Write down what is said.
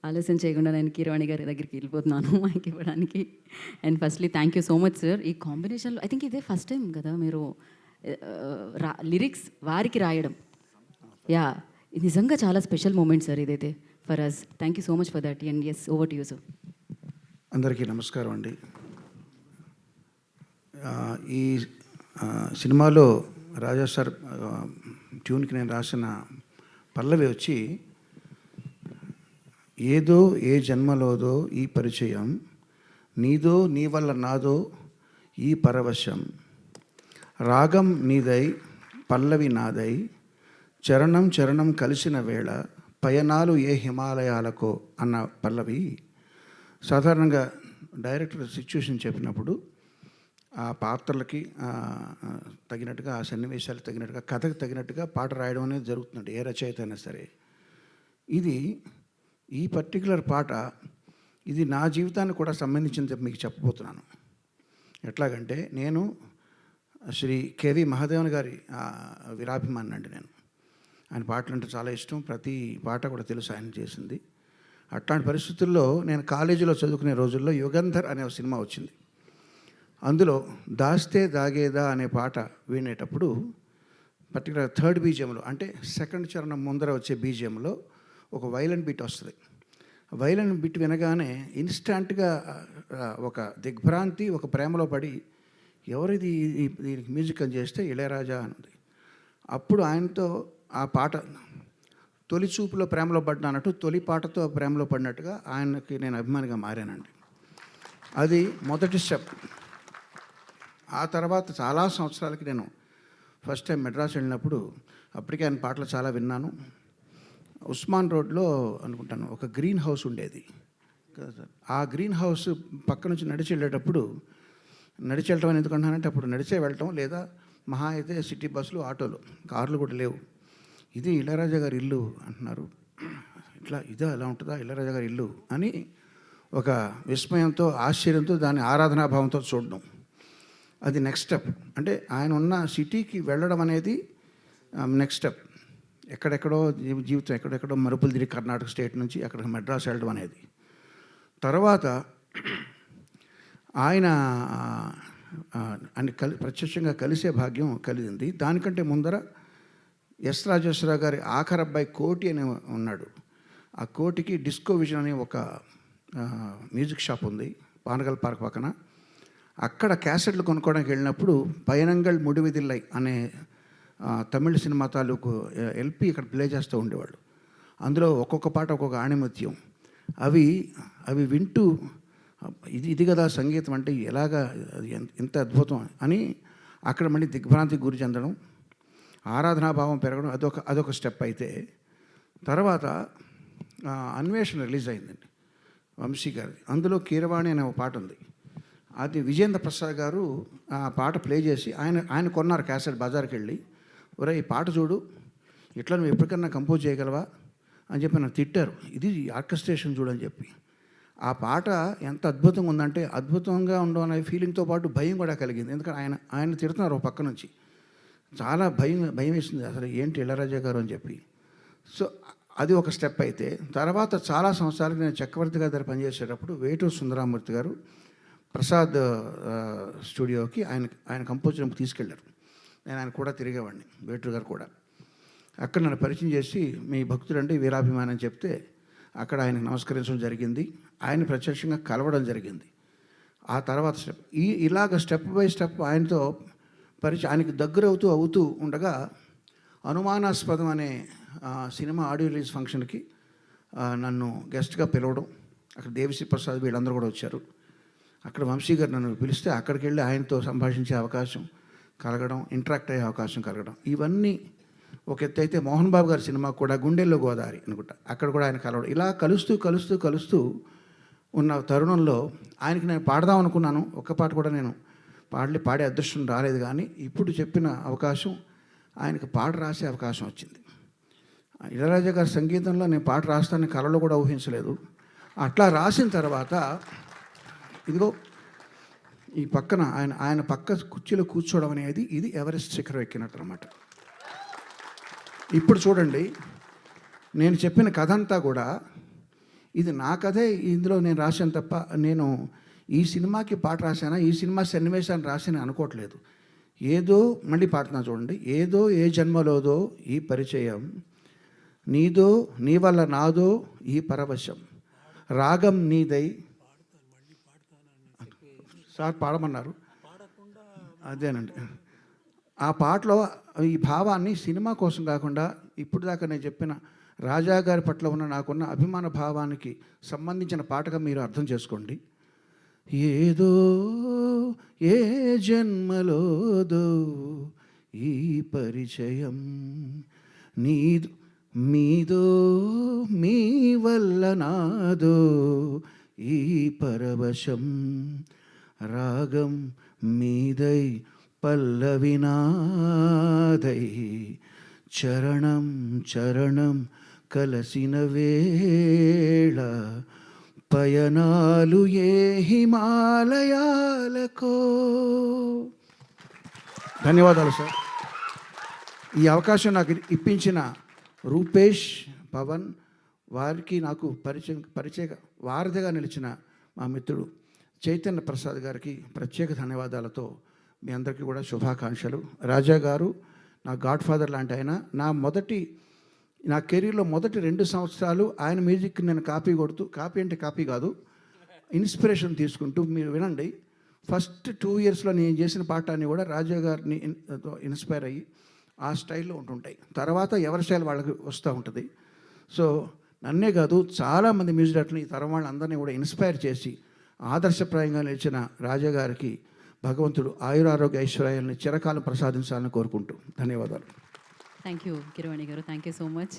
ఆలస్యం చేయకుండా నేను కీరవాణి గారి దగ్గరికి వెళ్ళిపోతున్నాను మైక్ ఇవ్వడానికి. And firstly thank you so much sir. ఈ కాంబినేషన్లో ఐ థింక్ ఇదే ఫస్ట్ టైం కదా మీరు లిరిక్స్ వారికి రాయడం. యా, ఇది నిజంగా చాలా స్పెషల్ మూమెంట్ సార్ ఇదైతే for us. Thank you so much for that. And yes, over to you sir. అందరికీ నమస్కారం అండి. ఈ సినిమాలో రాజా సార్ ట్యూన్కి నేను రాసిన పల్లవి వచ్చి, ఏదో ఏ జన్మలోదో ఈ పరిచయం, నీదో నీ వల్ల నాదో ఈ పరవశం, రాగం నీదై పల్లవి నాదై, చరణం చరణం కలిసిన వేళ పయనాలు ఏ హిమాలయాలకో అన్న పల్లవి. సాధారణంగా డైరెక్టర్ సిచ్యువేషన్ చెప్పినప్పుడు ఆ పాత్రలకి తగినట్టుగా, ఆ సన్నివేశాలకు తగినట్టుగా, కథకు తగినట్టుగా పాట రాయడం అనేది జరుగుతుంది, ఏ రచయిత అయినా సరే. ఇది ఈ పర్టికులర్ పాట ఇది నా జీవితానికి కూడా సంబంధించింది మీకు చెప్పబోతున్నాను. ఎట్లాగంటే, నేను శ్రీ కేవి మహాదేవన్ గారి వీరాభిమాని అండి. నేను ఆయన పాటలు అంటే చాలా ఇష్టం, ప్రతి పాట కూడా తెలుసు ఆయన చేసింది. అట్లాంటి పరిస్థితుల్లో నేను కాలేజీలో చదువుకునే రోజుల్లో యుగంధర్ అనే ఒక సినిమా వచ్చింది. అందులో దాస్తే దాగేదా అనే పాట వినేటప్పుడు పర్టికులర్ థర్డ్ బీజియంలో, అంటే సెకండ్ చరణం ముందర వచ్చే బీజియంలో ఒక వైలన్ బీట్ వస్తుంది. వైలన్ బీట్ వినగానే ఇన్స్టాంట్గా ఒక దిగ్భ్రాంతి, ఒక ప్రేమలో పడి, ఎవరిది దీనికి మ్యూజిక్ అని చేస్తే ఇళయరాజా అన్నది. అప్పుడు ఆయనతో ఆ పాట తొలి చూపులో ప్రేమలో పడ్డానట్టు, తొలి పాటతో ప్రేమలో పడినట్టుగా ఆయనకి నేను అభిమానిగా మారానండి. అది మొదటి స్టెప్. ఆ తర్వాత చాలా సంవత్సరాలకి నేను ఫస్ట్ టైం మెడ్రాస్ వెళ్ళినప్పుడు, అప్పటికే ఆయన పాటలు చాలా విన్నాను. ఉస్మాన్ రోడ్లో అనుకుంటాను ఒక గ్రీన్ హౌస్ ఉండేది. ఆ గ్రీన్ హౌస్ పక్క నుంచి నడిచి వెళ్ళేటప్పుడు, నడిచి వెళ్ళటం అని ఎందుకంటానంటే అప్పుడు నడిచే వెళ్ళటం, లేదా మహా అయితే సిటీ బస్సులు, ఆటోలు, కార్లు కూడా లేవు. ఇది ఇళయరాజా గారి ఇల్లు అంటున్నారు, ఇట్లా ఇదా ఎలా ఉంటుందా ఇళయరాజా గారి ఇల్లు అని ఒక విస్మయంతో, ఆశ్చర్యంతో, దాని ఆరాధనాభావంతో చూడడం. అది నెక్స్ట్ స్టెప్. అంటే ఆయన ఉన్న సిటీకి వెళ్ళడం అనేది నెక్స్ట్ స్టెప్. ఎక్కడెక్కడో జీవితం ఎక్కడెక్కడో మరుపులు తిరిగి కర్ణాటక స్టేట్ నుంచి అక్కడికి మెడ్రాస్ వెళ్ళడం అనేది. తర్వాత ఆయన ప్రత్యక్షంగా కలిసే భాగ్యం కలిగింది. దానికంటే ముందర ఎస్ రాజేశ్వరరావు గారి ఆఖరి అబ్బాయి కోటి అని ఉన్నాడు. ఆ కోటికి డిస్కో విజన్ అనే ఒక మ్యూజిక్ షాప్ ఉంది పానగల్ పార్క్ పక్కన. అక్కడ క్యాసెట్లు కొనుక్కోవడానికి వెళ్ళినప్పుడు పయనంగల్ ముడివిదిల్లై అనే తమిళ సినిమా తాలూకు ఎల్పి ఇక్కడ ప్లే చేస్తూ ఉండేవాళ్ళు. అందులో ఒక్కొక్క పాట ఒక్కొక్క ఆణిముత్యం. అవి వింటూ ఇది కదా సంగీతం అంటే, ఎలాగా ఎంత అద్భుతం అని అక్కడ మళ్ళీ దిగ్భ్రాంతికి గురి చెందడం, ఆరాధనాభావం పెరగడం, అదొక స్టెప్. అయితే తర్వాత అన్వేషణ రిలీజ్ అయిందండి వంశీ గారిది. అందులో కీరవాణి అనే ఒక పాట ఉంది. అది విజేంద్ర ప్రసాద్ గారు ఆ పాట ప్లే చేసి ఆయన కొన్నారు క్యాసెట్ బజార్కి వెళ్ళి. ఒరే ఈ పాట చూడు, ఇట్లా నువ్వు ఎప్పటికన్నా కంపోజ్ చేయగలవా అని చెప్పి నన్ను తిట్టారు. ఇది ఆర్కెస్ట్రేషన్ చూడని చెప్పి. ఆ పాట ఎంత అద్భుతంగా ఉందంటే, అద్భుతంగా ఉండడం అనే ఫీలింగ్తో పాటు భయం కూడా కలిగింది. ఎందుకంటే ఆయన తిడుతున్నారు ఒక పక్క నుంచి. చాలా భయం వేసింది, అసలు ఏంటి ఇళయరాజా గారు అని చెప్పి. సో అది ఒక స్టెప్. అయితే తర్వాత చాలా సంవత్సరాలకి నేను చక్రవర్తి గారి దగ్గర పనిచేసేటప్పుడు వేటూరు సుందరామూర్తి గారు ప్రసాద్ స్టూడియోకి ఆయన కంపోజర్ తీసుకెళ్ళారు. నేను ఆయన కూడా తిరిగేవాడిని, వేటూరు గారు కూడా. అక్కడ నన్ను పరిచయం చేసి, మీ భక్తుడంటే వీరాభిమాని అని చెప్తే అక్కడ ఆయనకు నమస్కరించడం జరిగింది. ఆయన ప్రత్యక్షంగా కలవడం జరిగింది. ఆ తర్వాత స్టెప్ ఇలాగ స్టెప్ బై స్టెప్ ఆయనతో ఆయనకి దగ్గర అవుతూ ఉండగా, అనుమానాస్పదం అనే సినిమా ఆడియో రిలీజ్ ఫంక్షన్కి నన్ను గెస్ట్గా పిలవడం. అక్కడ దేవిశ్రీ ప్రసాద్ వీళ్ళందరూ కూడా వచ్చారు. అక్కడ వంశీ గారు నన్ను పిలిస్తే అక్కడికి వెళ్ళి ఆయనతో సంభాషించే అవకాశం కలగడం, ఇంటరాక్ట్ అయ్యే అవకాశం కలగడం, ఇవన్నీ ఒక ఎత్తు. అయితే మోహన్ బాబు గారి సినిమా కూడా గుండెల్లో గోదావరి అనుకుంటా, అక్కడ కూడా ఆయన కలవడం. ఇలా కలుస్తూ ఉన్న తరుణంలో ఆయనకి నేను పాడదాం అనుకున్నాను. ఒక్క పాట కూడా నేను పాడే అదృష్టం రాలేదు. కానీ ఇప్పుడు చెప్పిన అవకాశం, ఆయనకు పాట రాసే అవకాశం వచ్చింది. ఇళయరాజా గారి సంగీతంలో నేను పాట రాస్తానని కలలో కూడా ఊహించలేదు. అట్లా రాసిన తర్వాత ఇదిగో ఈ పక్కన ఆయన పక్క కుర్చీలో కూర్చోవడం అనేది ఇది ఎవరెస్ట్ శిఖరం ఎక్కినట్టు అనమాట. ఇప్పుడు చూడండి, నేను చెప్పిన కథ అంతా కూడా ఇది నా కథే ఇందులో నేను రాశాను తప్ప నేను ఈ సినిమాకి పాట రాశానా, ఈ సినిమా సన్నివేశాన్ని రాశాను అనుకోవట్లేదు. ఏదో మళ్ళీ పాడుతున్నా చూడండి. ఏదో ఏ జన్మలోదో ఈ పరిచయం, నీదో నీ వల్ల నాదో ఈ పరవశం, రాగం నీదై. సార్ పాడమన్నారు, అదేనండి. ఆ పాటలో ఈ భావాన్ని సినిమా కోసం కాకుండా ఇప్పుడు దాకా నేను చెప్పిన రాజా గారి పట్ల ఉన్న నాకున్న అభిమాన భావానికి సంబంధించిన పాటగా మీరు అర్థం చేసుకోండి. ఏదో ఏ జన్మలోదో ఈ పరిచయం, నీదు మీదో మీ వల్ల నాదో ఈ పరవశం, రాగం మీదై పల్లవినాదై, చరణం చరణం కలసిన వేళ, పయనాలు ఏ హిమాలయాలకో. ధన్యవాదాలు సార్. ఈ అవకాశం నాకు ఇప్పించిన రూపేష్, పవన్ వారికి నాకు పరిచయ వారధిగా నిలిచిన మా మిత్రుడు చైతన్య ప్రసాద్ గారికి ప్రత్యేక ధన్యవాదాలతో మీ అందరికీ కూడా శుభాకాంక్షలు. రాజా గారు నా గాడ్ ఫాదర్ లాంటి ఆయన. నా కెరీర్లో మొదటి 2 సంవత్సరాలు ఆయన మ్యూజిక్ నేను కాపీ కొడుతూ, కాపీ అంటే కాపీ కాదు, ఇన్స్పిరేషన్ తీసుకుంటూ, మీరు వినండి, ఫస్ట్ 2 ఇయర్స్లో నేను చేసిన పాఠాన్ని కూడా రాజా గారిని ఇన్స్పైర్ అయ్యి ఆ స్టైల్లో ఉంటుంటాయి. తర్వాత ఎవరి స్టైల్ వాళ్ళకి వస్తూ ఉంటుంది. సో నన్నే కాదు చాలామంది మ్యూజిక్ డైరెక్టర్ని, ఈ తరం వాళ్ళందరినీ కూడా ఇన్స్పైర్ చేసి ఆదర్శప్రాయంగా నిలిచిన రాజా గారికి భగవంతుడు ఆయురారోగ్య ఐశ్వర్యాలని చిరకాలం ప్రసాదించాలని కోరుకుంటూ ధన్యవాదాలు. థ్యాంక్ యూ కిరవాణి గారు, థ్యాంక్ యూ సో మచ్.